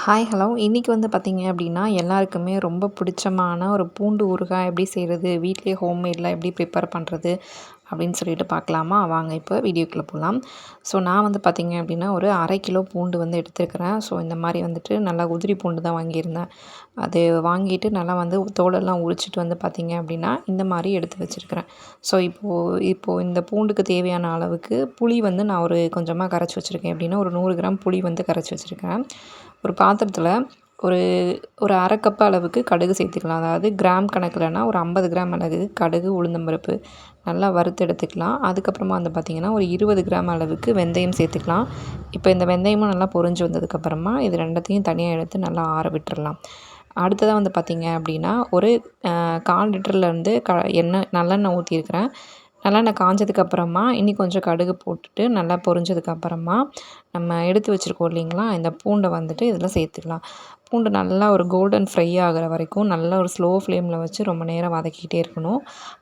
Hi hello இன்றைக்கி வந்து பார்த்திங்க அப்படின்னா எல்லாருக்குமே ரொம்ப பிடிச்சமான ஒரு பூண்டு ஊறுகாய் எப்படி செய்கிறது, வீட்டிலேயே ஹோம்மேடில் எப்படி ப்ரிப்பேர் பண்ணுறது அப்படின்னு சொல்லிட்டு பார்க்கலாமா? வாங்க இப்போ வீடியோக்குள்ளே போகலாம். ஸோ நான் வந்து பார்த்திங்க அப்படின்னா ஒரு 1/2 கிலோ பூண்டு வந்து எடுத்துருக்கிறேன். ஸோ இந்த மாதிரி வந்துட்டு நல்லா உதிரி பூண்டு தான் வாங்கியிருந்தேன். அது வாங்கிட்டு நல்லா வந்து தோலெல்லாம் உரிச்சிட்டு வந்து பார்த்திங்க அப்படின்னா இந்த மாதிரி எடுத்து வச்சுருக்கிறேன். ஸோ இப்போது இந்த பூண்டுக்கு தேவையான அளவுக்கு புளி வந்து நான் ஒரு கொஞ்சமாக கரைச்சி வச்சுருக்கேன். எப்படின்னா ஒரு 100 கிராம் புளி வந்து கரைச்சி வச்சுருக்கேன். ஒரு பாத்திரத்தில் ஒரு ஒரு 1/2 கப் அளவுக்கு கடுகு சேர்த்துக்கலாம். அதாவது கிராம் கணக்கில்னா ஒரு 50 கிராம் அளவு கடுகு, உளுந்தம்பருப்பு நல்லா வறுத்து எடுத்துக்கலாம். அதுக்கப்புறமா வந்து பார்த்திங்கன்னா ஒரு 20 கிராம் அளவுக்கு வெந்தயம் சேர்த்துக்கலாம். இப்போ இந்த வெந்தயமும் நல்லா பொரிஞ்சு வந்ததுக்கப்புறமா இது ரெண்டத்தையும் தனியாக எடுத்து நல்லா ஆற விட்டுறலாம். அடுத்ததாக வந்து பார்த்திங்க அப்படின்னா ஒரு 1/4 லிட்டர்லேருந்து எண்ணெய் நல்லெண்ணெய் ஊற்றிருக்கிறேன். நல்லெண்ணெய் காஞ்சதுக்கப்புறமா இன்னி கொஞ்சம் கடுகு போட்டுட்டு நல்லா பொரிஞ்சதுக்கப்புறமா நம்ம எடுத்து வச்சுருக்கோம் இல்லைங்களா, இந்த பூண்டை வந்துட்டு இதில் சேர்த்துக்கலாம். பூண்டு நல்லா ஒரு கோல்டன் ஃப்ரை ஆகிற வரைக்கும் நல்லா ஒரு ஸ்லோ ஃப்ளேமில் வச்சு ரொம்ப நேரம் வதக்கிட்டே இருக்கணும்.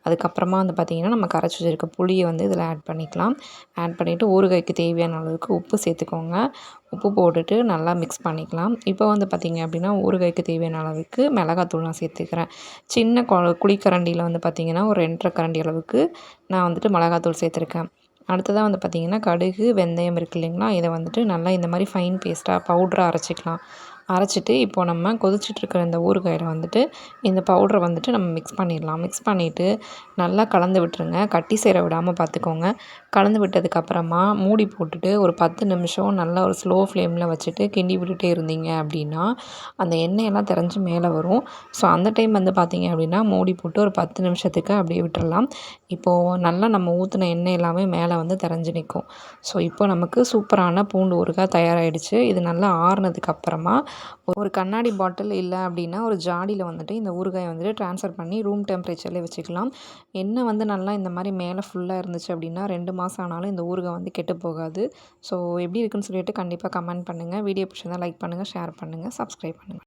அதுக்கப்புறமா வந்து பார்த்திங்கன்னா நம்ம கரைச்சி வச்சுருக்க புளியை வந்து இதில் ஆட் பண்ணிக்கலாம். ஆட் பண்ணிவிட்டு ஊறுகாய்க்கு தேவையான அளவுக்கு உப்பு சேர்த்துக்கோங்க. உப்பு போட்டுட்டு நல்லா மிக்ஸ் பண்ணிக்கலாம். இப்போ வந்து பார்த்திங்க அப்படின்னா ஊறுகாய்க்கு தேவையான அளவுக்கு மிளகாத்தூள் நான் சேர்த்துக்கிறேன். சின்ன குழிக்கரண்டியில் வந்து பார்த்திங்கன்னா ஒரு 2 1/2 கரண்டி அளவுக்கு நான் வந்துட்டு மிளகாத்தூள் சேர்த்துருக்கேன். அடுத்ததாக வந்து பார்த்திங்கன்னா கடுகு, வெந்தயம் இருக்குது இல்லைங்களா, இதை வந்துட்டு நல்லா இந்த மாதிரி ஃபைன் பேஸ்ட்டாக பவுட்ராக அரைச்சிக்கலாம். அரைச்சிட்டு இப்போ நம்ம கொதிச்சிட்ருக்கிற இந்த ஊறுகாயில் வந்துட்டு இந்த பவுட்ரை வந்துட்டு நம்ம மிக்ஸ் பண்ணிடலாம். மிக்ஸ் பண்ணிவிட்டு நல்லா கலந்து விட்டுருங்க. கட்டி சேர விடாமல் பார்த்துக்கோங்க. கலந்து விட்டதுக்கப்புறமா மூடி போட்டுட்டு ஒரு 10 நிமிஷம் நல்லா ஒரு ஸ்லோ ஃப்ளேமில் வச்சுட்டு கிண்டி விட்டுட்டே இருந்தீங்க அப்படின்னா அந்த எண்ணெயெல்லாம் திரஞ்சு மேலே வரும். ஸோ அந்த டைம் வந்து பார்த்திங்க அப்படின்னா மூடி போட்டு ஒரு 10 நிமிஷத்துக்கு அப்படியே விட்டுறலாம். இப்போது நல்லா நம்ம ஊற்றின எண்ணெய் எல்லாமே மேலே வந்து திரஞ்சு நிற்கும். ஸோ இப்போ நமக்கு சூப்பரான பூண்டு ஊறுகாய் தயாராகிடுச்சு. இது நல்லா ஆறுனதுக்கப்புறமா ஒரு கண்ணாடி பாட்டில் இல்லை அப்படின்னா ஒரு ஜாடியில் வந்துட்டு இந்த ஊறுகாயை வந்துட்டு ட்ரான்ஸ்ஃபர் பண்ணி ரூம் டெம்பரேச்சர்லேயே வச்சுக்கலாம். எண்ணெய் வந்து நல்லா இந்த மாதிரி மேலே ஃபுல்லாக இருந்துச்சு அப்படின்னா 2 மாதம் ஆனாலும் இந்த ஊறுகாய் வந்து கெட்டு போகாது. ஸோ எப்படி இருக்குன்னு சொல்லிட்டு கண்டிப்பாக கமெண்ட் பண்ணுங்கள். வீடியோ பிடிச்சிருந்தா லைக் பண்ணுங்கள், ஷேர் பண்ணுங்கள், சப்ஸ்கிரைப் பண்ணுங்கள்.